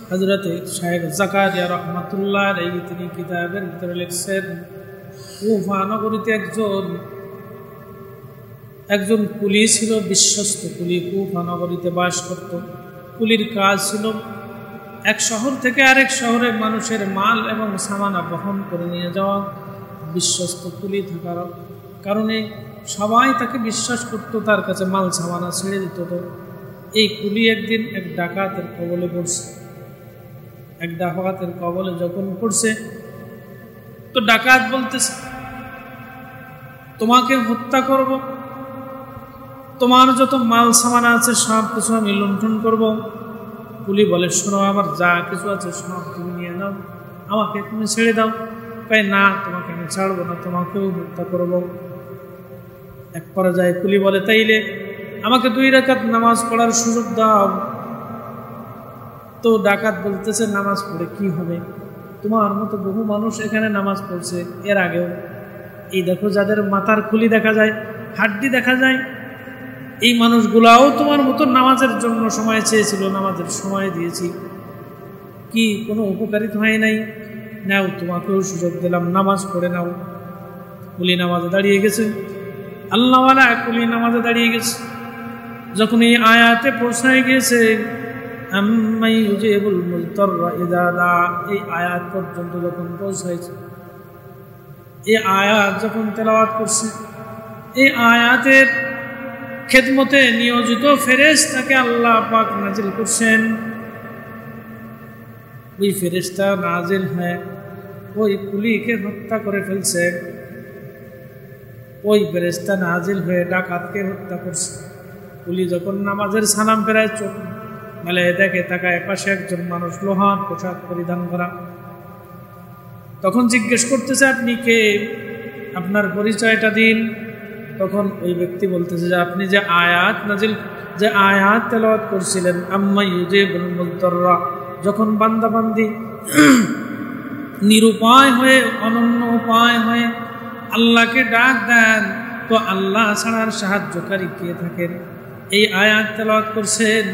হযরতে শাইখ জাকারিয়া রাহমাতুল্লাহ আলাইহি তিনি কিতাবের ভিতরে লিখছেন, কুফা নগরীতে একজন কুলি ছিল, বিশ্বস্ত কুলি কুফা নগরীতে বাস করত। কুলির কাজ ছিল এক শহর থেকে আরেক শহরে মানুষের মাল এবং সামানা বহন করে নিয়ে যাওয়া। বিশ্বস্ত কুলি থাকার কারণে সবাই তাকে বিশ্বাস করত, তার কাছে মাল সামানা ছেড়ে দিত। তো এই কুলি একদিন এক ডাকাতের কবলে পড়ছে। এক ডাকাতের কবলে যখন পড়ছে, তো ডাকাত বলতেছে, তোমাকে হত্যা করব, তোমার যত মাল সামানা আছে সব কিছু আমি লুণ্ঠন করব। কুলি বলে, শোনো, আমার যা কিছু আছে সব তুমি নিয়ে নাও, আমাকে তুমি ছেড়ে দাও। কয়, না, তোমাকে আমি ছাড়বো না, তোমাকেও হত্যা করব। এক পর্যায়ে কুলি বলে, তাইলে আমাকে 2 রাকাত নামাজ পড়ার সুযোগ দাও। তো ডাকাত বলতেছে, নামাজ পড়ে কি হবে? তোমার মতো বহু মানুষ এখানে নামাজ পড়ছে এর আগেও। এই দেখো, যাদের মাথার খুলি দেখা যায়, হাড্ডি দেখা যায়, এই মানুষগুলাও তোমার মতো নামাজের জন্য সময় চেয়েছিল, নামাজের সময় দিয়েছি, কি কোনো উপকারিত হয় নাই? নাও, তোমাকেও সুযোগ দিলাম, নামাজ পড়ে নাও। কুলি নামাজে দাঁড়িয়ে গেছে, আল্লাহওয়ালা কুলি নামাজে দাঁড়িয়ে গেছে। যখন এই আয়াতে পৌঁছায় গিয়েছে, আম্মাই ইউজিবুল মুযতাররা ইযা দা, এই আয়াত পর্যন্ত যখন পৌঁছাইছে, এই আয়াত যখন তেলাওয়াত করছে, এই আয়াতের খেদমতে নিয়োজিত ফেরেশতাকে আল্লাহ পাক নাজিল করছেন। ওই ফেরেশতা নাজিল হয়ে ওই কুলিকে হত্যা করে ফেলছে। ওই ফেরেশতা নাজিল হয়ে ডাকাতকে হত্যা করছে। কুলি যখন নামাজের সালাম ফেরায়, চোখ মেলে দেখে, তাকায় পাশে একজন মানুষ লোহার পোশাক পরিধান করা। তখন জিজ্ঞেস করতেছে, আপনি কে? আপনার পরিচয়টা দিন। তখন ওই ব্যক্তি বলতেছে যে, আপনি যে আয়াত তেলাওয়াত করছিলেন, আম্মা ইউজিবুল মুযতাররা, যখন বান্দাবান্দি নিরুপায় হয়ে, অনন্য উপায় হয়ে আল্লাহকে ডাক দেন, তো আল্লাহ ছাড়ার সাহায্যকারী কে থাকেন? এই আয়াত তেলাওয়াত করছেন।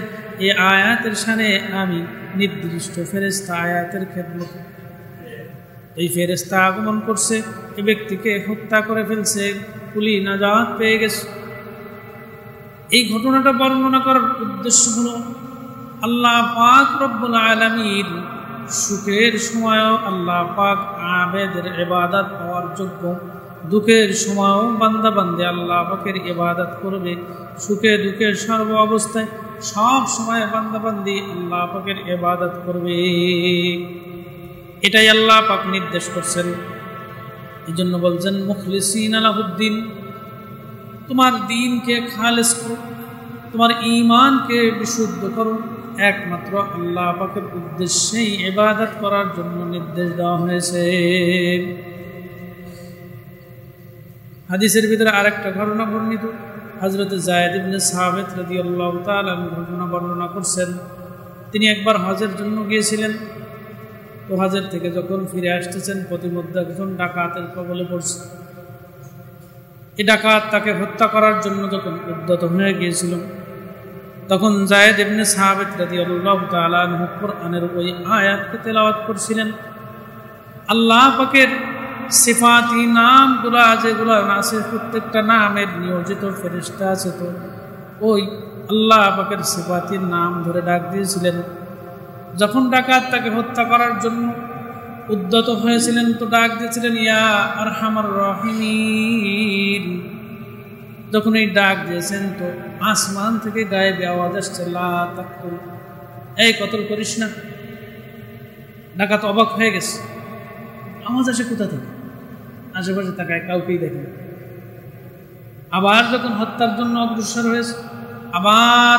এই আয়াতের শানে আমি নির্দিষ্ট ফেরেশতা আয়াতের খেদমত, এই ফেরেশতা আগমন করছে, এই ব্যক্তিকে হত্যা করে ফেলছে। কুলি নাজাত পেয়ে গেছে। এই ঘটনাটা বর্ণনা করার উদ্দেশ্য হলো, আল্লাহ পাক রব্বুল আলামিন সুখের সময়ও আল্লাহ পাক আবেদের ইবাদত পাওয়ার যোগ্য, দুঃখের সময়ও বান্দাবান্দি আল্লাহ পাকের ইবাদত করবে। সুখে দুঃখে সর্ব অবস্থায় সব সময় বান্দাবান্দি আল্লাহ পাকের ইবাদত করবে। এটাই আল্লাহ পাক নির্দেশ করছেন। এই জন্য বলছেন, মুখলিসিনা লাহুদ্দিন, তোমার দ্বীনকে খালেস করো, তোমার ঈমানকে বিশুদ্ধ করো, একমাত্র আল্লাহ পাকের উদ্দেশ্যেই ইবাদত করার জন্য নির্দেশ দেওয়া হয়েছে। হাদিসের ভিতরে আরেকটা ঘটনা বর্ণিত, হযরত যায়েদ ইবনে সাবিত রাদিয়াল্লাহু তাআলা ঘটনা বর্ণনা করছেন। তিনি একবার হজের জন্য গিয়েছিলেন। তো হজের থেকে যখন ফিরে আসতেছেন, প্রতিমধ্যে একজন ডাকাতের কবলে পড়ছে। এই ডাকাত তাকে হত্যা করার জন্য যখন উদ্যত হয়ে গিয়েছিল, তখন যায়েদ ইবনে সাবিত রাদিয়াল্লাহু তাআলা আনহু কুরআনের ওই আয়াতকে তেলাওয়াত করছিলেন। আল্লাহ পাকের সিফাতি নামগুলো যেগুলো আছে, প্রত্যেকটা নামের নিয়োজিত ফেরেশতা আছে। তো ওই আল্লাহ পাকের সিফাতির নাম ধরে ডাক দিয়েছিলেন। যখন ডাকাত তাকে হত্যা করার জন্য উদ্যত হয়েছিলেন, তো ডাক দিয়েছিলেন, ইয়া আরহামার রাহিমিন। যখন এই ডাক দিয়েছেন, তো আসমান থেকে গায়েবে আওয়াজ আসছে, লা তাকতুল, এই কতল করিস না। ডাকাত অবাক হয়ে গেছে, আওয়াজ আসে কোথা থেকে? আশেপাশে তাকায়, কাউকেই দেখে। আবার যখন হত্যার জন্য অগ্রসর হয়েছে, আবার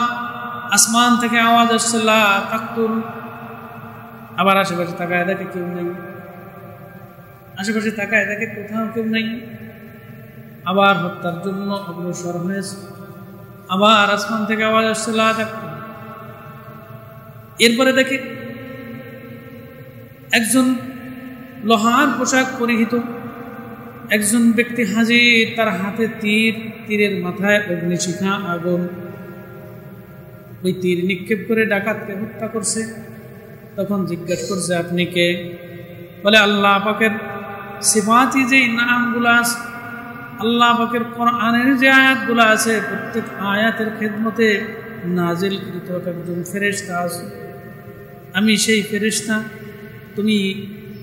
আসমান থেকে আওয়াজ আসছে, লা তাকতুল। আবার আশেপাশে তাকায় দেখে কেউ নেই, আশেপাশে তাকায় দেখে কোথাও কেউ নেই। আবার হত্যার জন্য অগ্রসর হয়েছে, আবার আসমান থেকে আওয়াজ আসছে, লা তাকতুল। এরপরে দেখে একজন লোহার পোশাক পরিহিত একজন ব্যক্তি হাজির, তার হাতে তীর, তীরের মাথায় অগ্নিশিখা, আগুন। ওই তীর নিক্ষেপ করে ডাকাতকে হত্যা করছে। তখন জিজ্ঞেস করছে আপনি কে? বলে আল্লাহ পাকের সিফাতি যে নামগুলো আছে, আল্লাহ পাকের কোরআনের যে আয়াতগুলো আছে, প্রত্যেক আয়াতের খেদমতে নাজিলকৃত একজন ফেরেশতা আছে, আমি সেই ফেরেশতা। তুমি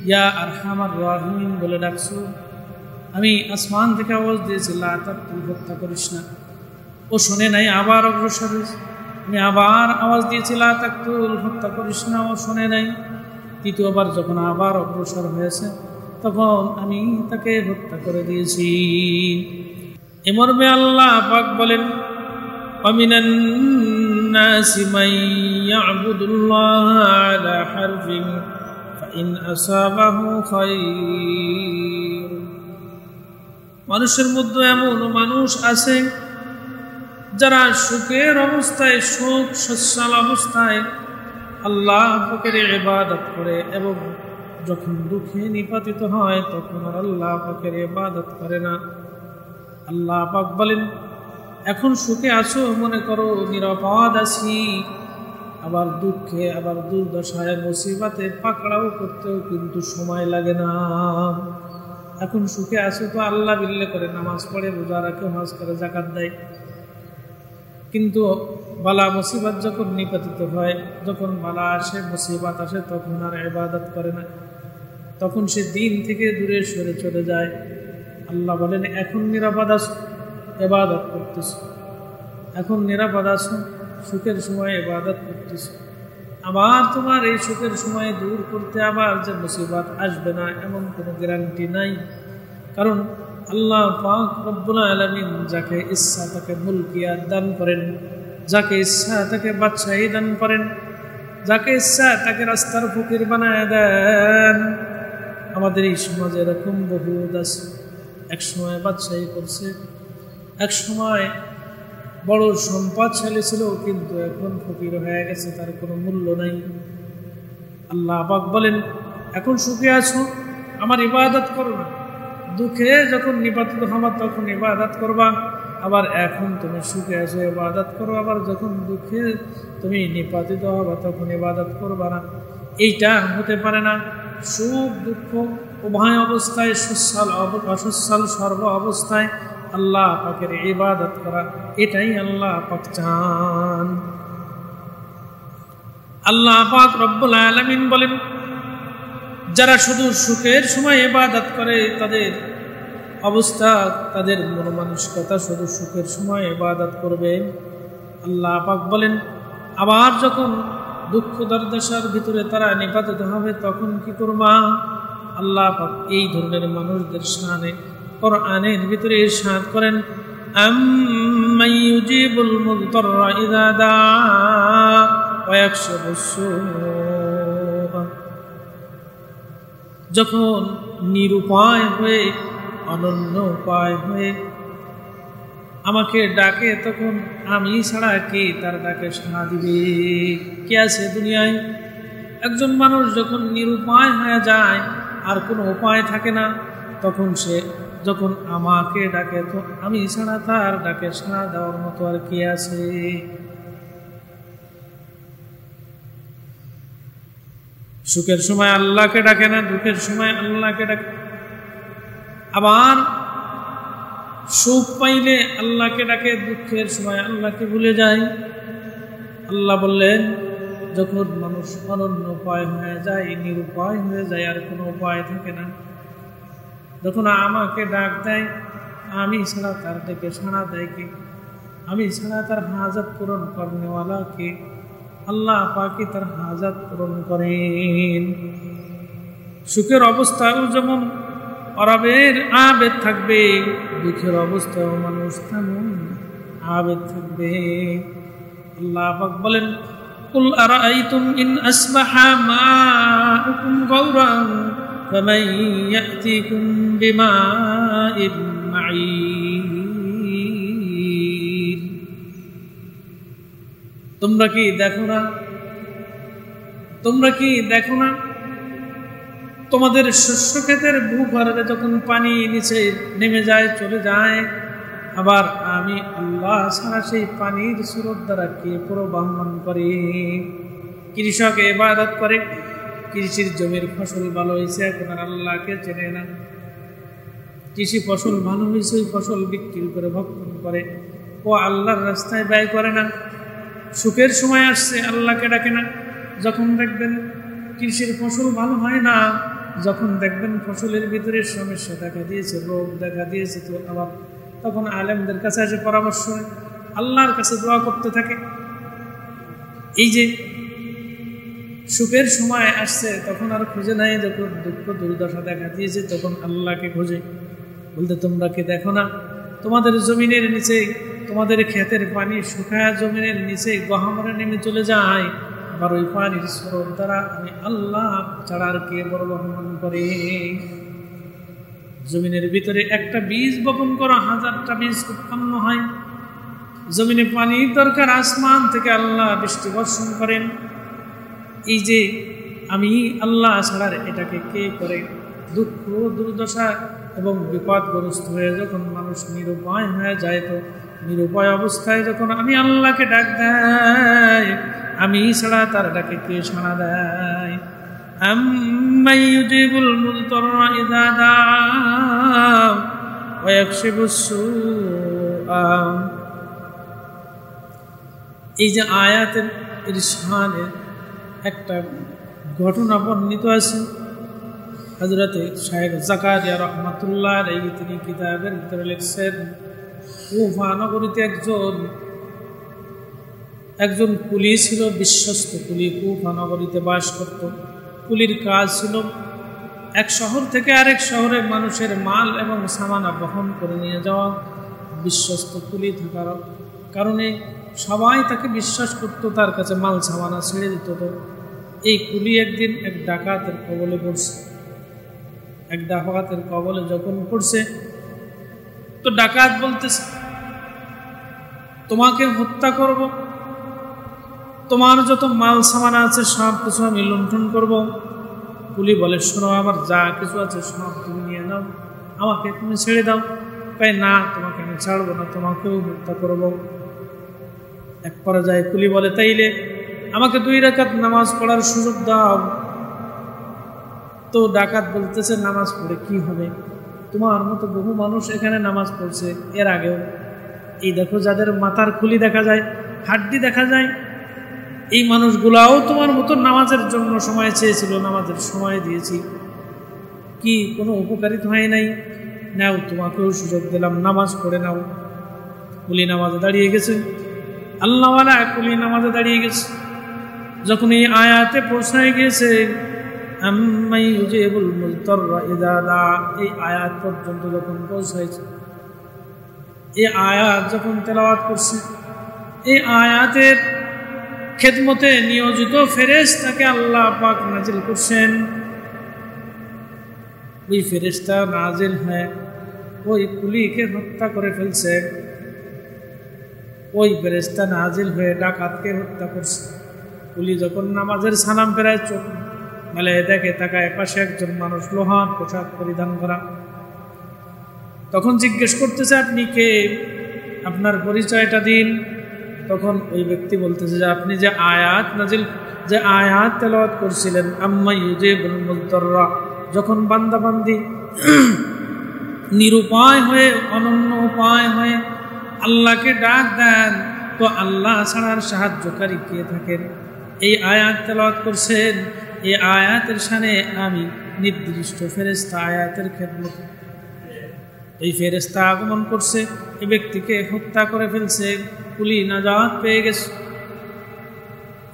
ইয়া আরহামার রাহিম বলে ডাকছো, আমি আসমান থেকে আওয়াজ দিয়েছি লা তাকতুল, হত্যা করিস না। ও শোনে নাই, আবার অগ্রসর হয়েছে। আমি আবার আওয়াজ দিয়েছি লা তাকতুল, হত্যা করিস না, ও শোনে নাই। তৃতীয়বার যখন আবার অগ্রসর হয়েছে তখন আমি তাকে হত্যা করে দিয়েছি। এ মর্মে আল্লাহ পাক বলেন ওয়ামিনান নাসি মান ইয়াবুদুল্লাহ আলা হারফিন ফাইন আসাবাহু খায়র। মানুষের মধ্যে এমন মানুষ আছে যারা সুখের অবস্থায়, সুখ সচ্ছল অবস্থায় আল্লাহ পাকের ইবাদত করে এবং যখন দুঃখে নিপাতিত হয় তখন আর আল্লাহ পাকের ইবাদত করে না। আল্লাহ পাক বলেন এখন সুখে আছো, মনে করো নিরাপদ আছি, আবার দুঃখে, আবার দুর্দশায়, মুসিবতে পাকড়াও করতেও কিন্তু সময় লাগে না। এখন সুখে আছো তো আল্লাহ বিল্লে করে নামাজ পড়ে, রোজা রাখে, হজ করে, যাকাত দেয়, কিন্তু বালা মুসিবত যখন নিপাতিত হয়, যখন বালা আসে, মুসিবত আসে, তখন আর ইবাদত করে না, তখন সে দিন থেকে দূরে সরে চলে যায়। আল্লাহ বলেন এখন নিরাপদ আছো, ইবাদত করতেছো, এখন নিরাপদ আছো, সুখের সময় ইবাদত করতেছো। আবার তোমার এই সুখের সময় দূর করতে আবার যে মুসিবত আসবে না এমন কোনো গ্যারান্টি নাই। কারণ আল্লাহ পাক রব্বুল আলামিন যাকে ইচ্ছা তাকে মুলকিয়াত দান করেন, যাকে ইচ্ছা তাকে বাদশাহী দান করেন, যাকে ইচ্ছা তাকে রাস্তার ফকির বানায় দেন। আমাদের এই সমাজে এরকম বহুত আছে, এক সময় বাদশাহী করছে, এক সময় বড় সম্পদশালী ছিল, কিন্তু এখন ফকির হয়ে গেছে, তার কোনো মূল্য নাই। আল্লাহ পাক বলেন এখন সুখে আছো, আমার ইবাদত করো না, দুঃখে যখন নিপাতিত হবা তখন ইবাদত করবা। আবার এখন তুমি সুখে আছো, ইবাদত করো, আবার যখন দুঃখে তুমি নিপাতিত হবা তখন ইবাদত করবা না। এইটা হতে পারে না। সুখ দুঃখ উভয় অবস্থায়, সচ্ছল অসচ্ছল, সর্ব অবস্থায় আল্লাহ পাকের ইবাদত করা, এটাই আল্লাহ পাক চান। আল্লাহ পাক রব্বুল আলামিন বলেন যারা শুধু সুখের সময় ইবাদত করে তাদের অবস্থা, তাদের মনোমানসিকতা শুধু সুখের সময় ইবাদত করবে। আল্লাহ পাক বলেন আবার যখন দুঃখ দুর্দশার ভিতরে তারা নিপাতিত হবে তখন কি করবা? আল্লাহ পাক এই ধরনের মানুষদের শানে কোরআনের ভিতরে ইরশাদ করেন আম্মান ইউজিবুল মুদতাররা ইযা দা ওয়া ইয়াকশিফুস সূআ। যখন নিরুপায় হয়ে, অনন্য উপায় হয়ে আমাকে ডাকে তখন আমি ছাড়া কে তার ডাকে সাড়া দিবে? কে আছে দুনিয়ায়? একজন মানুষ যখন নিরুপায় হয়ে যায়, আর কোনো উপায় থাকে না, তখন সে যখন আমাকে ডাকে তো আমি ছাড়া তার ডাকে সাড়া দেওয়ার মতো আর কে আছে? সুখের সময় আল্লাহকে ডাকে না, দুঃখের সময় আল্লাহকে ডাকে। আবার সুখ পাইলে আল্লাহকে ডাকে, দুঃখের সময় আল্লাহকে ভুলে যায়। আল্লাহ বললেন যখন মানুষ অনন্য উপায় হয়ে যায়, নিরুপায় হয়ে যায়, আর কোনো উপায় থাকে না, যখন আমাকে ডাক দেয়, আমি ছাড়া তার ডেকে সাড়া দেয় কে? আমি ছাড়া তার হাজত পূরণ করনেওয়ালা কে? আল্লাহ পাকই তার হাজত পূরণ করেন। সুখের অবস্থাও যেমন আবেদ আবেদ থাকবে, দুঃখের অবস্থাও মানুষ তেমন আবেদ থাকবে। আল্লাহ পাক বলেন কুল আরাআইতুম ইন আসবাহা মাউকুম গাওরান ফামান ইয়াতিকুম বিমাইন মাঈন। তোমরা কি দেখো না, তোমরা কি দেখো না তোমাদের শস্য ক্ষেতের ভূগর্ভে যখন পানি নিচে নেমে যায়, চলে যায়, আবার আমি আল্লাহ ছাড়া সেই পানির স্রোত দ্বারা কে প্রবাহমান করে? কৃষক ইবাদত করে, কৃষির জমির ফসল ভালো হয়েছে, এখন আর আল্লাহকে চেনে না। কৃষি ফসল ভালো হয়েছে, ওই ফসল বিক্রি করে ভক্ষণ করে, ও আল্লাহর রাস্তায় ব্যয় করে না। সুখের সময় আসছে, আল্লাহকে ডাকে না। যখন দেখবেন কৃষির ফসল ভালো হয় না, যখন দেখবেন ফসলের ভিতরে সমস্যা দেখা দিয়েছে, রোগ দেখা দিয়েছে, তো আবার তখন আলেমদের কাছে এসে পরামর্শ হয়, আল্লাহর কাছে দোয়া করতে থাকে। এই যে সুখের সময় আসছে, তখন আর খুঁজে নাই, যখন দুঃখ দুর্দশা দেখা দিয়েছে তখন আল্লাহকে খোঁজে। বলতে তোমরা কি দেখো না, তোমাদের জমিনের নিচে, তোমাদের ক্ষেতের পানি শুকায় জমিনের নিচে গহমরে নেমে চলে যায়, আবার ওই পানির স্রোত দ্বারা আমি আল্লাহ ছাড়া আর কে বড় বহন করে? জমিনের ভিতরে একটা বীজ বপন করা 1000টা বীজ উৎপন্ন হয়। জমিনে পানির দরকার, আসমান থেকে আল্লাহ বৃষ্টি বর্ষণ করেন। এই যে আমি আল্লাহ ছাড়ার এটাকে কে করে? দুঃখ দুর্দশা এবং বিপদগ্রস্ত হয়ে যখন মানুষ নিরুপায় হয়ে যায়, তো নিরুপায় অবস্থায় যখন আমি আল্লাহকে ডাক দেয়, আমি ছাড়া তার ডাকে কে সাড়া দেয়? আম্মান ইউজিবুল মুদতাররা ইযা দাআ ওয়া ইয়াকশিফুস সুআ। এই যে আয়াতের ইরশাদের একটা ঘটনা বর্ণিত আছে। হযরতে শাইখ জাকারিয়া রাহমাতুল্লাহ আলাইহি তিনি কিতাবের ভিতরে লিখছেন, কুফা নগরীতে একজন কুলি ছিল, বিশ্বস্ত কুলি, কুফা নগরীতে বাস করত। কুলির কাজ ছিল এক শহর থেকে আরেক শহরে মানুষের মাল এবং সামানা বহন করে নিয়ে যাওয়া। বিশ্বস্ত কুলি থাকার কারণে সবাই তাকে বিশ্বাস করত, তার কাছে মাল সামানা ছেড়ে দিত। তো এই কুলি একদিন এক ডাকাতের কবলে পড়ছে। এক ডাকাতের কবলে যখন পড়ছে, তো ডাকাত বলতেছে, তোমাকে হত্যা করব, তোমার যত মাল সামান আছে সব কিছু আমি লুণ্ঠন করব। কুলি বলে, শোনো, আমার যা কিছু আছে সব তুমি নিয়ে নাও, আমাকে তুমি ছেড়ে দাও। কয়, না, তোমাকে আমি ছাড়বো না, তোমাকেও হত্যা করব। এক পর্যায়ে কুলি বলে, তাইলে আমাকে 2 রাকাত নামাজ পড়ার সুযোগ দাও। তো ডাকাত বলতেছে, নামাজ পড়ে কি হবে? তোমার মতো বহু মানুষ এখানে নামাজ পড়ছে এর আগেও। এই দেখো, যাদের মাথার খুলি দেখা যায়, হাড্ডি দেখা যায়, এই মানুষগুলাও তোমার মতো নামাজের জন্য সময় চেয়েছিল, নামাজের সময় দিয়েছি, কি কোনো উপকারিত হয় নাই? নাও, তোমাকেও সুযোগ দিলাম, নামাজ পড়ে নাও। কুলি নামাজে দাঁড়িয়ে গেছে, আল্লাহওয়ালা কুলি নামাজে দাঁড়িয়ে গেছে। যখন এই আয়াতে পৌঁছায় গিয়েছে, আম্মান ইউজিবুল মুদতাররা ইযা দাআ, এই আয়াত পর্যন্ত যখন পৌঁছাইছে, এই আয়াত যখন তেলাওয়াত করছে, এই আয়াতের খেদমতে নিয়োজিত ফেরেশতাকে আল্লাহ পাক নাজিল করছেন। ওই ফেরেশতা নাজিল হয়ে ওই কুলিকে হত্যা করে ফেলছে। ওই ফেরেশতা নাজিল হয়ে ডাকাতকে হত্যা করছে। কুলি যখন নামাজের সালাম ফেরায়, চোখ মেলে দেখে, তাকায়, পাশে একজন মানুষ লোহার পোশাক পরিধান করা। তখন জিজ্ঞেস করতেছে, আপনি কে? আপনার পরিচয়টা দিন। তখন ওই ব্যক্তি বলতেছে যে, আপনি যে আয়াত তেলাওয়াত করছিলেন, আম্মান ইউজিবুল মুদতাররা, যখন বান্দাবান্দি নিরুপায় হয়ে, অনন্য উপায় হয়ে আল্লাহকে ডাক দেন, তো আল্লাহ ছাড়ার সাহায্যকারী কে থাকেন? এই আয়াত তেলাওয়াত করছেন। এই আয়াতের শানে আমি নির্দিষ্ট ফেরেশতা আয়াতের খেদমত, এই ফেরেশতা আগমন করছে, এই ব্যক্তিকে হত্যা করে ফেলছে, কুলি নাজাত পেয়ে গেছে।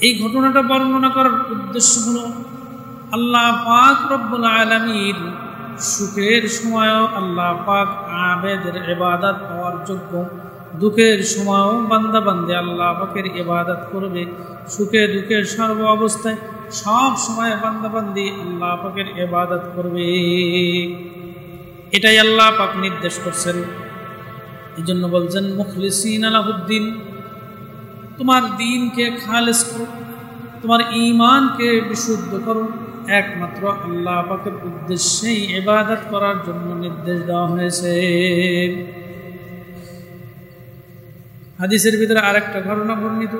এই ঘটনাটা বর্ণনা করার উদ্দেশ্য হলো, আল্লাহ পাক রব্বুল আলামিন সুখের সময়ও আল্লাহ পাক আবেদের ইবাদত পাওয়ার যোগ্য, দুঃখের সময়ও বান্দা বান্দে আল্লাহ পাকের ইবাদত করবে। সুখে দুঃখে সর্ব অবস্থায় সব সময় বান্দা বান্দি আল্লাহ পাকের ইবাদত করবে। এটাই আল্লাহ পাক নির্দেশ করছেন। এই জন্য বলছেন, মুখলিসিন লাহুদ্দিন, তোমার দ্বীনকে খালেস করো, তোমার ঈমানকে বিশুদ্ধ করো, একমাত্র আল্লাহ পাকের উদ্দেশ্যেই ইবাদত করার জন্য নির্দেশ দেওয়া হয়েছে। হাদিসের ভিতরে আরেকটা ঘটনা বর্ণিত।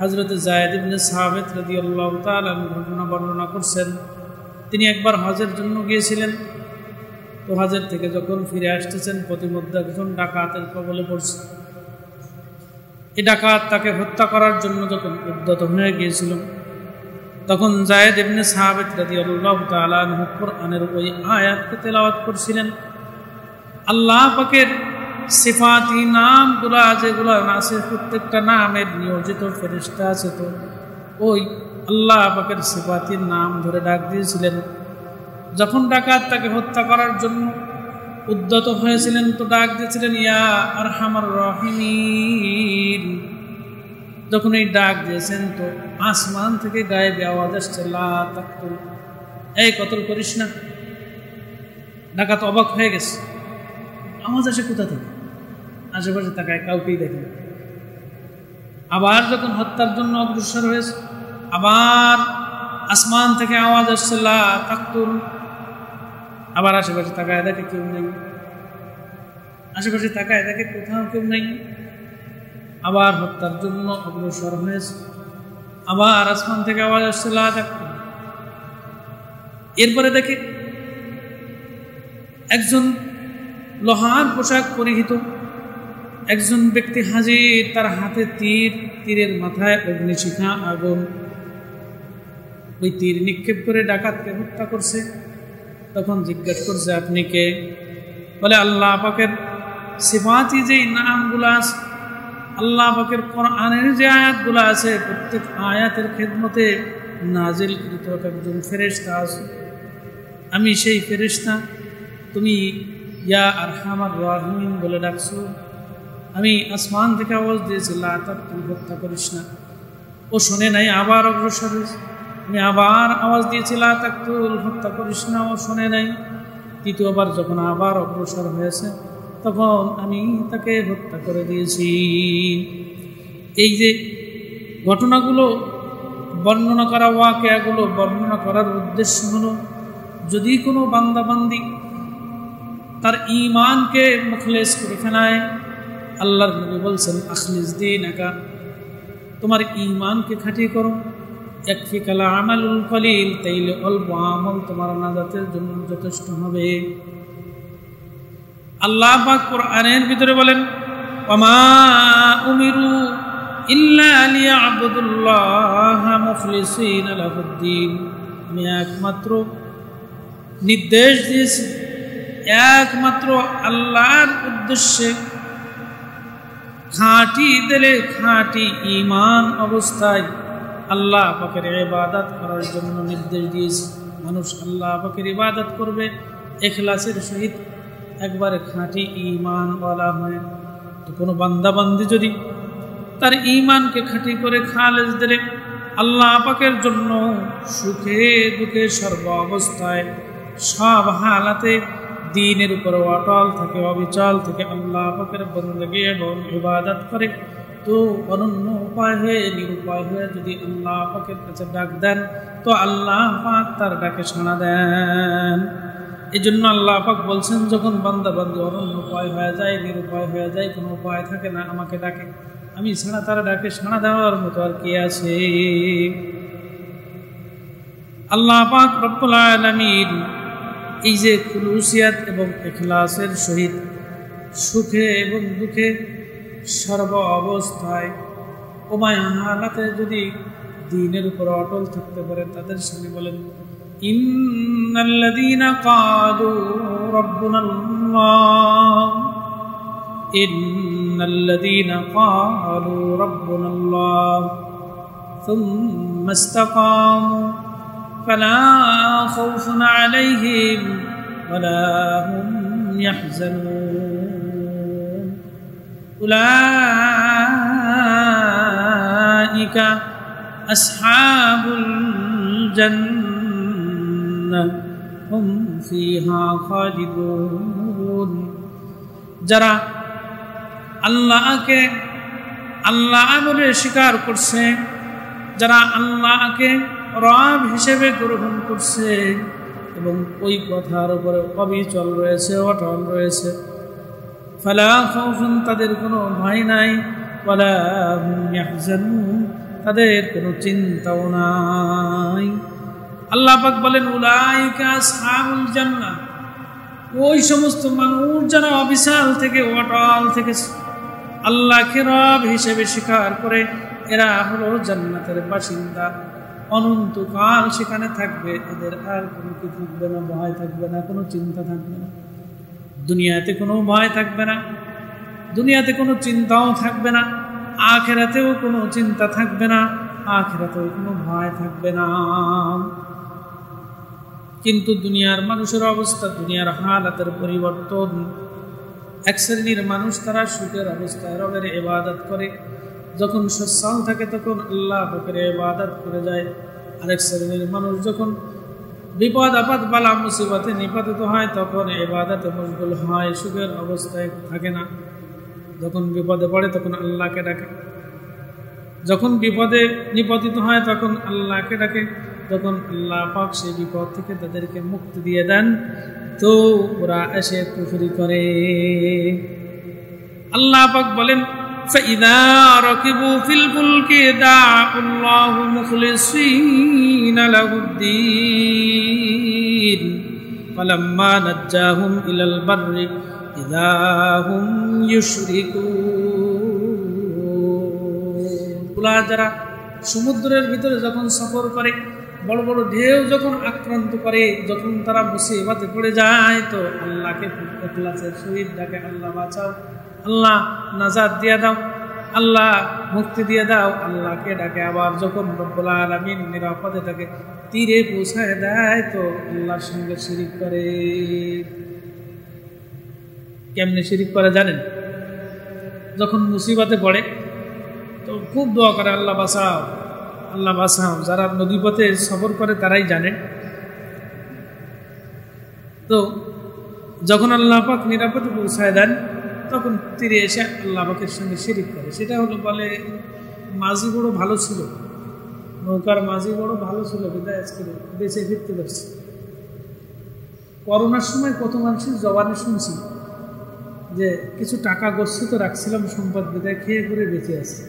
হযরত যায়েদ ইবনে সাবিত রাদিয়াল্লাহু তাআলা ঘটনা বর্ণনা করছেন। তিনি একবার হজের জন্য গিয়েছিলেন। তো হজের থেকে যখন ফিরে আসতেছেন প্রতিমধ্যে একজন ডাকাতের কবলে পড়ছে। এই ডাকাত তাকে হত্যা করার জন্য যখন উদ্যত হয়ে গিয়েছিল, তখন যায়েদ ইবনে সাবিত রাদিয়াল্লাহু তাআলা আনহু কোরআনের ওই আয়াতকে তেলাওয়াত করছিলেন। আল্লাহ পাকের সিফাতি নামগুলা যেগুলো আছে, প্রত্যেকটা নামের নিয়োজিত ফেরেশতা আছে, তো ওই আল্লাহ পাকের সিফাতির নাম ধরে ডাক দিয়েছিলেন। যখন ডাকাত তাকে হত্যা করার জন্য উদ্যত হয়েছিলেন, তো ডাক দিয়েছিলেন ইয়া আরহামার রাহিমিন। যখন এই ডাক দিয়েছেন, তো আসমান থেকে গায়েবে আওয়াজ আসছে লা তাকতুল, এই কতল করিস না। ডাকাত অবাক হয়ে গেছে, আওয়াজ আসে কোথা থেকে? আশেপাশে তাকায়, কাউকেই দেখেন। আবার যখন হত্যার জন্য অগ্রসর হয়েছে, আবার আসমান থেকে আওয়াজ আসছে লা তাকতুল। আবার আশেপাশে তাকায় দেখে কেউ নেই, আশেপাশে তাকায় দেখে কোথাও কেউ নেই। আবার হত্যার জন্য অগ্রসর হয়েছে, আবার আসমান থেকে আওয়াজ আসছে লা তাকতুল। এরপরে দেখে একজন লোহার পোশাক পরিহিত একজন ব্যক্তি হাজির, তার হাতে তীর, তীরের মাথায় অগ্নিশিখা আগুন। ওই তীর নিক্ষেপ করে ডাকাতকে হত্যা করছে। তখন জিজ্ঞেস করছে আপনি কে? বলে আল্লাহ পাকের সিফাতি যে নামগুলো আছে, আল্লাহ পাকের কোরআনের যে আয়াতগুলো আছে, প্রত্যেক আয়াতের খেদমতে নাজিলকৃত একজন ফেরেশতা আছে, আমি সেই ফেরেশতা। তুমি ইয়া আরহামার রাহিমিন বলে ডাকছো, আমি আসমান থেকে আওয়াজ দিয়েছি লা তাকতুল, হত্যা করিস না। ও শোনে নাই, আবার অগ্রসর হয়েছে। আমি আবার আওয়াজ দিয়েছি লা তাকতুল, হত্যা করিস না, ও শোনে নাই। তৃতীয়বার যখন আবার অগ্রসর হয়েছে, তখন আমি তাকে হত্যা করে দিয়েছি। এই যে ঘটনাগুলো বর্ণনা করা, ওয়াকিয়াগুলো বর্ণনা করার উদ্দেশ্য হলো, যদি কোনো বান্দাবান্দি তার ঈমানকে মুখলেস করে ফেলায়, আল্লাহর নবী বলছেন আখলিস দীনাকা, তোমার ঈমানকে খাঁটি করো। ইয়াকফিকাল আমালুল কলিল, তাইলে অল্প আমল তোমার নাজাতের জন্য যথেষ্ট হবে। আল্লাহ পাক কোরআনের ভিতরে বলেন ওয়ামা উমিরু ইল্লা লিয়াবুদুল্লাহা মুখলিসিনা লাহুদ্দিন, আমি একমাত্র নির্দেশ দিয়েছি, একমাত্র আল্লাহর উদ্দেশ্যে খাঁটি দিলে খাঁটি ঈমান অবস্থায় আল্লাহ পাকের ইবাদত করার জন্য নির্দেশ দিয়েছি। মানুষ আল্লাহ পাকের ইবাদত করবে ইখলাসের সহিত, একবারে খাঁটি ঈমান ওয়ালা হয়। তো কোনো বান্দাবান্দি যদি তার ঈমানকে খাঁটি করে খালেস দিলে আল্লাহ পাকের জন্য সুখে দুঃখে সর্ব অবস্থায় সব হালাতে দ্বীনের উপর অটল থাকে, অবিচল থেকে আল্লাহ পাকের বন্দেগী এবং ইবাদত করে, তো অনন্য উপায় হয়ে নিরুপায় হয়ে যদি আল্লাহ পাকের কাছে ডাক দেন, তো আল্লাহ পাক তার ডাকে সাড়া দেন। এই জন্য আল্লাহ পাক বলছেন, যখন বান্দা বান্দি অনন্য উপায় হয়ে যায়, নিরুপায় হয়ে যায়, কোনো উপায় থাকে না, আমাকে ডাকে, আমি ছাড়া তার ডাকে সাড়া দেওয়ার মতো আর কি আছে? আল্লাহ পাক রব্বুল আলামিন এই যে খুলুসিয়াত এবং ইখলাসের সহিত সুখে এবং দুঃখে সর্ব অবস্থায় উভয় হালাতে যদি দ্বীনের উপর অটল থাকতে পারে, তাদের সামনে বলেন ইন্নাল্লাযীনা ক্বালু রাব্বুনাল্লাহ, ইন্নাল্লাযীনা ক্বালু রাব্বুনাল্লাহ সুম্মা ইসতাকামু فلا خوف عليهم ولا هم يحزنون أولئك أصحاب الجنة هم فيها خالدون। যারা আল্লাহকে আল্লাহ বলে স্বীকার করছে, যারা আল্লাহকে রব হিসেবে গ্রহণ করছে এবং ওই কথার উপরে অবিচল রয়েছে, অটল রয়েছে, ফালা খাউফুন, তাদের কোনো ভয় নাই, ওয়ালা হুম ইয়াহজানুন, তাদের কোনো চিন্তাও নাই। আল্লাহ পাক বলেন উলাইকা আসহাবুল জান্নাহ, ওই সমস্ত মানুষ যারা অবিচাল থেকে অটল থেকে আল্লাহকে রব হিসেবে স্বীকার করে, এরা হলো জান্নাতের বাসিন্দা, অনন্তকাল সেখানে থাকবে। এদের আর কোনো কি থাকবে না, ভয় থাকবে না, কোনো চিন্তা থাকবে না। দুনিয়াতে কোনো ভয় থাকবে না, দুনিয়াতে কোনো চিন্তাও থাকবে না, আখিরাতেও কোনো চিন্তা থাকবে না, আখিরাতেও কোনো ভয় থাকবে না। কিন্তু দুনিয়ার মানুষের অবস্থা, দুনিয়ার হালাতের পরিবর্তন। এক শ্রেণীর মানুষ তারা সুখের অবস্থায় রবের ইবাদত করে, যখন সচ্ছল থাকে তখন আল্লাহ পাকের ইবাদত করে যায়। আরেক শ্রেণীর মানুষ যখন বিপদ আপদ বালা মুসিবতে নিপাতিত হয় তখন ইবাদতে মশগুল হয়, সুখের অবস্থায় থাকে না। যখন বিপদে পড়ে তখন আল্লাহকে ডাকে, যখন বিপদে নিপতিত হয় তখন আল্লাহকে ডাকে। যখন আল্লাহ পাক সেই বিপদ থেকে তাদেরকে মুক্তি দিয়ে দেন তো ওরা এসে কুফরি করে। আল্লাহ পাক বলেন فَإِذَا رَكِبُوا فِي الْفُلْكِ دَعَوُا اللَّهَ مُخْلِصِينَ لَهُ الدِّينَ فَلَمَّا نَجَّاهُمْ إِلَى الْبَرِّ إِذَا هُمْ يُشْرِكُونَ। যারা সমুদ্রের ভিতরে যখন সফর করে, বড় বড় ঢেউ যখন আক্রান্ত করে, যখন তারা মুসিবতে পড়ে যায় তো আল্লাহকে ইখলাসের সহিত ডাকে, আল্লাহ বাঁচাও, আল্লাহ নাজাত দিয়ে দাও, আল্লাহ মুক্তি দিয়ে দাও, আল্লাহকে ডাকে। আবার যখন রব্বুল আলামিন নিরাপদে তাকে তীরে পৌঁছায় দেয় তো আল্লাহর সঙ্গে শিরিক করে। কেমনে শিরিক করে জানেন? যখন মুসিবতে পড়ে তো খুব দোয়া করে, আল্লাহ বাঁচাও, আল্লাহ বাঁচাও। যারা নদীপথে সফর করে তারাই জানে। তো যখন আল্লাহ পাক নিরাপদে পৌঁছায় দেন তখন তীরে এসে আল্লাহ পাকের সঙ্গে শিরিক করে। সেটা হলো বলে মাঝি বড় ভালো ছিল, নৌকার মাঝি বড় ভালো ছিল, বিদায় আজকে বেঁচে ফিরতে পারছে। করোনার সময় কত মানুষের জবানে শুনছি যে কিছু টাকা গচ্ছিত রাখছিলাম সম্পদ, বিদায় খেয়ে করে বেঁচে আছে।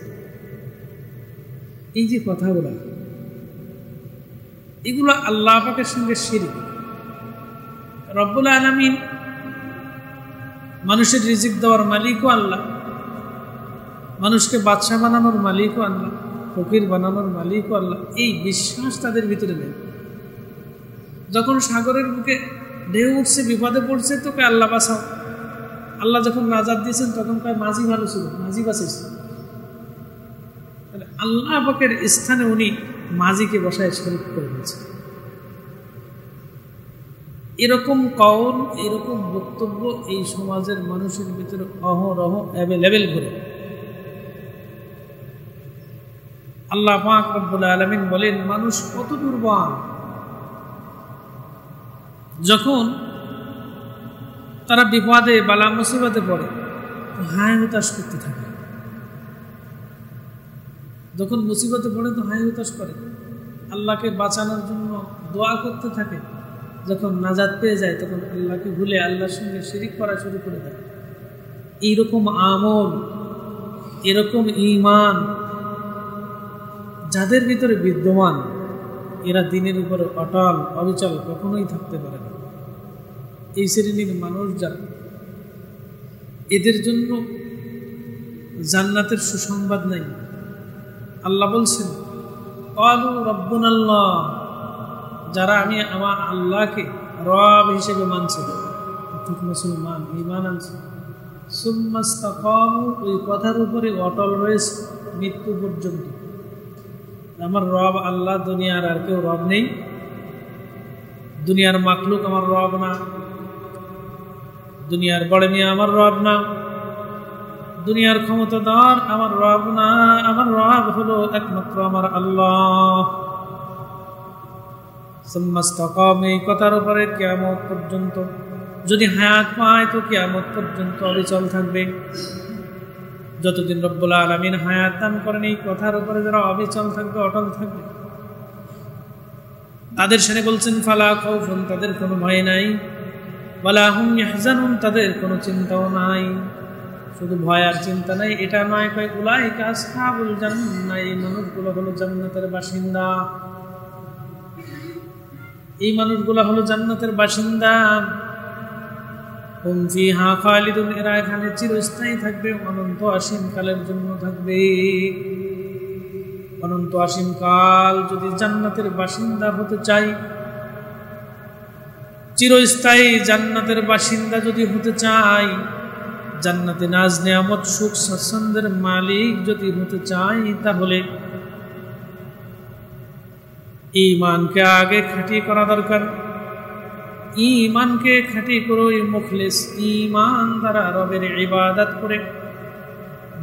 এই যে কথাগুলো, এগুলো আল্লাহ পাকের সঙ্গে শিরিক। রব্বুল আলামিন মানুষের রিজিক দেওয়ার মালিকও আল্লাহ, মানুষকে বাদশা বানানোর মালিকও আল্লাহ, ফকির বানানোর মালিকও আল্লাহ। এই বিশ্বাস তাদের ভিতরে নেই। যখন সাগরের বুকে ঢেউ উঠছে, বিপদে পড়ছে তো কে আল্লাহ বাঁচাও, আল্লাহ যখন নাজাত দিয়েছেন তখন কয় মাঝি ভালো ছিল, মাঝি বাঁচাইছে। আল্লাহ পাকের স্থানে উনি মাঝিকে বসায় শরীক করে দিয়েছেন। এরকম কওল, এরকম বক্তব্য এই সমাজের মানুষের ভিতরে অহরহ অ্যাভেলেবেল করে। আল্লাহ পাক রব্বুল আলামিন বলেন মানুষ কত দুর্বল, যখন তারা বিপদে বালা মুসিবতে পড়ে তো হায় হতাশ করতে থাকে। যখন মুসিবতে পড়ে তো হায় হতাশ করে, আল্লাহকে বাঁচানোর জন্য দোয়া করতে থাকে। যখন নাজাত পেয়ে যায় তখন আল্লাহকে ভুলে আল্লাহর সঙ্গে শিরিক করা শুরু করে দেয়। এইরকম আমল, এরকম ঈমান যাদের ভিতরে বিদ্যমান, এরা দিনের উপরে অটল অবিচল কখনোই থাকতে পারে না। এই শ্রেণীর মানুষ যারা, এদের জন্য জান্নাতের সুসংবাদ নাই। আল্লাহ বলছেন ক্বালু রাব্বুনাল্লাহ, যারা আমি আমার আল্লাহকে রব হিসেবে মানছে, অর্থাৎ মুসলমান, ঈমান আনছে, সুম্মা ইসতাকামু, ওই কথার উপরে অটল রয়েছে মৃত্যু পর্যন্ত। আমার রব আল্লাহ, দুনিয়ার আর কেউ রব নেই, দুনিয়ার মাখলুক আমার রব না, দুনিয়ার বড় মিয়া আমার রব না, দুনিয়ার ক্ষমতাধর আমার রব না, আমার রব হলো একমাত্র আমার আল্লাহ। সুম্মা ইসতাকামু, এই কথার উপরে কিয়ামত পর্যন্ত, যদি হায়াত পায় তো কিয়ামত পর্যন্ত অবিচল থাকবে। যতদিন রব্বুল আলামিন হায়াত দান করেন এই কথার উপরে যারা অবিচল থাকবে, অটল থাকবে, তাদের সাথে বলছেন ফালা খাউফুন, তাদের কোনো ভয় নাই, ওয়ালা হুম ইয়াহজানুন, তাদের কোনো চিন্তাও নাই। শুধু ভয় আর চিন্তা নাই এটা নয়, কয় উলাইকা আসহাবুল জান্নাহ, এই মানুষগুলো হলো জান্নাতের বাসিন্দা। এই মানুষগুলো হলো জান্নাতের বাসিন্দা। হুম ফিহা খালিদুন, এরা এখানে চিরস্থায়ী থাকবে, অনন্ত অসীম কালের জন্য থাকবে। অনন্ত অসীম কাল যদি জান্নাতের বাসিন্দা হতে চাই, চিরস্থায়ী জান্নাতের বাসিন্দা যদি হতে চাই, জান্নাতে নাজ নেয়ামত সুখ স্বাচ্ছন্দ্যের মালিক যদি হতে চাই, তাহলে ঈমানকে আগে খাঁটি করা দরকার। ঈমানকে খাঁটি করো, মুখলিস ঈমান দ্বারা রবের ইবাদত করে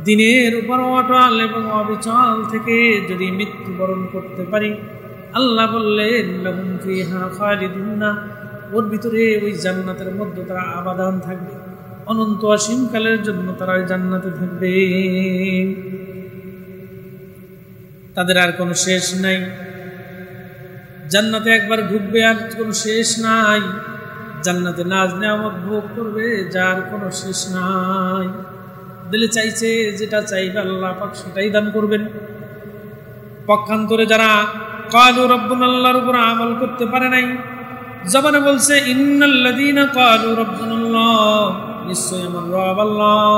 দিনের উপর অটল এবং অবিচল থেকে যদি মৃত্যুবরণ করতে পারি, আল্লাহ বললেন লাহুম ফিহা খালিদুন, ওর ভিতরে ওই জান্নাতের মধ্যে তারা আবাদান থাকবে, অনন্ত অসীম কালের জন্য তারা ওই জান্নাতে থাকবে, তাদের আর কোনো শেষ নাই। জান্নাতে একবার ঢুকবে আর কোনো শেষ নাই, জান্নাতে নাজ নেয়ামত ভোগ করবে যার কোনো শেষ নাই। দিলে চাইছে যেটা চাইবে আল্লাহ পাক সেটাই দান করবেন। পক্ষান্তরে যারা ক্বালু রাব্বুনা, আল্লাহর উপর আমল করতে পারে নাই, জবানে বলছে ইন্নাল্লাযীনা ক্বালু রাব্বুনাল্লাহ, নিশ্চয় আমার রব আল্লাহ,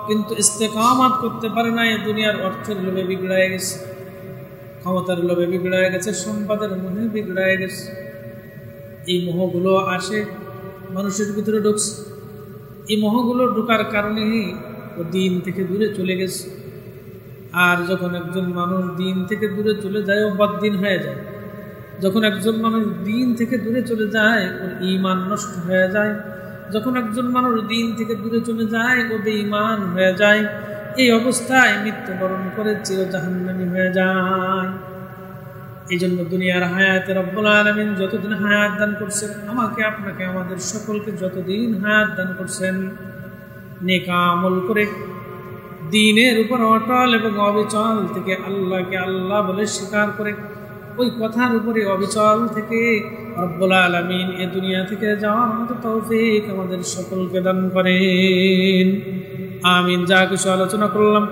কিন্তু ইস্তেকামাত করতে পারে নাই, দুনিয়ার অর্থের লোভে বিগড়ায় গেছে, ক্ষমতার লোভে বিগড়ায় গেছে, সম্পদের মোহে বিগড়ায় গেছে। এই মোহগুলো আসে মানুষের ভিতরে ঢুকছে, এই মোহগুলো ঢোকার কারণে ও দিন থেকে দূরে চলে গেছে। আর যখন একজন মানুষ দিন থেকে দূরে চলে যায়, ও বদ্দিন হয়ে যায়। যখন একজন মানুষ দিন থেকে দূরে চলে যায়, ওর ঈমান নষ্ট হয়ে যায়। যখন একজন মানুষ দিন থেকে দূরে চলে যায়, ও বেঈমান হয়ে যায়। এই অবস্থায় মৃত্যুবরণ করে চির জাহান্নামী হয়ে যায়। এই জন্য দুনিয়ার হায়াতে রব্বুল আলামিন যতদিন হায়াত দান করছেন, আমাকে আপনাকে আমাদের সকলকে যতদিন হায়াত দান করছেন, নেক আমল করে দ্বীনের উপর অটল এবং অবিচল থেকে আল্লাহকে আল্লাহ বলে স্বীকার করে ওই কথার উপরে অবিচল থেকে রব্বুল আলামিন এ দুনিয়া থেকে যাওয়ার মতো তৌফিক আমাদের সকলকে দান করেন। আমিন। যা কিছু আলোচনা করলাম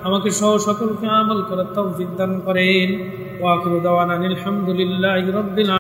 আমাকে সহ সকলকে আমল করার তৌফিক দান করেন। ওয়া আখিরু দাওয়ানা আলহামদুলিল্লাহি রাব্বিল আলামিন।